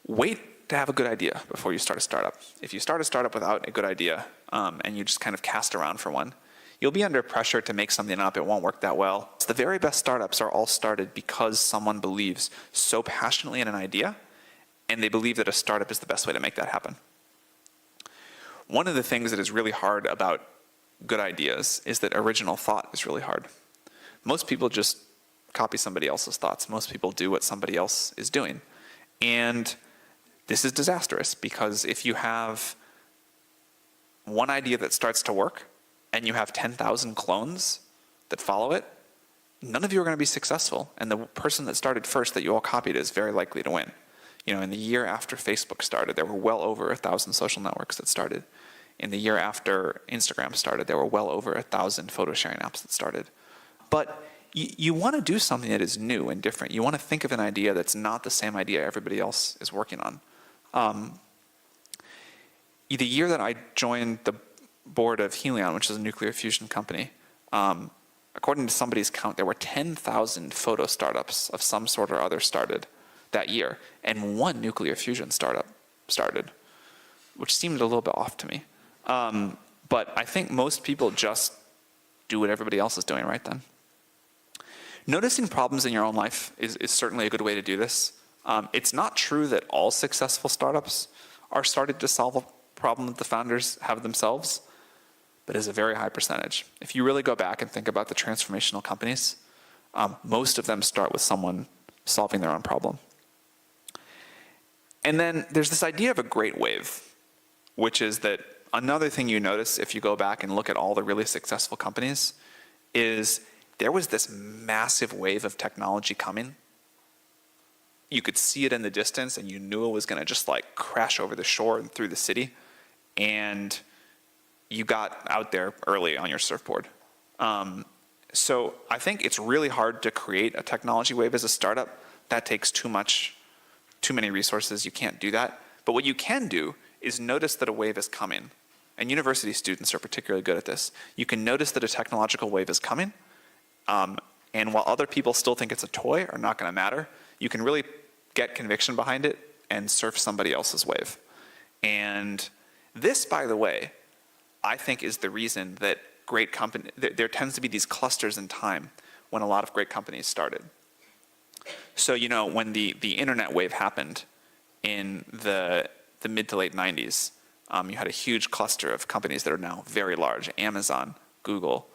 wait to have a good idea before you start a startup. If you start a startup without a good idea and you just kind of cast around for one, you'll be under pressure to make something up. It won't work that well. So the very best startups are all started because someone believes so passionately in an idea, and they believe that a startup is the best way to make that happen. One of the things that is really hard about good ideas is that original thought is really hard. Most people just copy somebody else's thoughts. Most people do what somebody else is doing. And this is disastrous, because if you have one idea that starts to work and you have 10,000 clones that follow it, none of you are going to be successful. And the person that started first that you all copied is very likely to win. In the year after Facebook started, there were well over 1,000 social networks that started. In the year after Instagram started, there were well over 1,000 photo sharing apps that started. But you want to do something that is new and different. You want to think of an idea that's not the same idea everybody else is working on. The year that I joined the board of Helion, which is a nuclear fusion company, according to somebody's count, there were 10,000 photo startups of some sort or other started that year, and one nuclear fusion startup started, which seemed a little bit off to me. But I think most people just do what everybody else is doing right then. Noticing problems in your own life is certainly a good way to do this. It's not true that all successful startups are started to solve a problem that the founders have themselves, but is a very high percentage. If you really go back and think about the transformational companies, most of them start with someone solving their own problem. And then there's this idea of a great wave, which is that another thing you notice if you go back and look at all the really successful companies is there was this massive wave of technology coming. You could see it in the distance, and you knew it was going to just like crash over the shore and through the city. And you got out there early on your surfboard. So I think it's really hard to create a technology wave as a startup. That takes too many resources. You can't do that. But what you can do is notice that a wave is coming. And university students are particularly good at this. You can notice that a technological wave is coming. And while other people still think it's a toy or not going to matter, you can really get conviction behind it and surf somebody else's wave. And this, by the way, I think is the reason that there tends to be these clusters in time when a lot of great companies started. So, when the internet wave happened in the mid to late 90s, you had a huge cluster of companies that are now very large: Amazon, Google,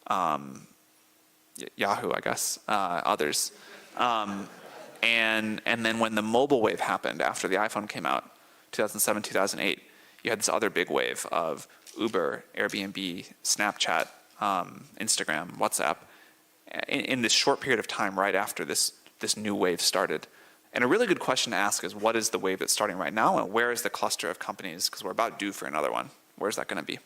Yahoo, I guess, others. And then when the mobile wave happened after the iPhone came out, 2007, 2008, you had this other big wave of Uber, Airbnb, Snapchat, Instagram, WhatsApp, in this short period of time right after this new wave started. And a really good question to ask is, what is the wave that's starting right now, and where is the cluster of companies, because we're about due for another one? Where's that going to be?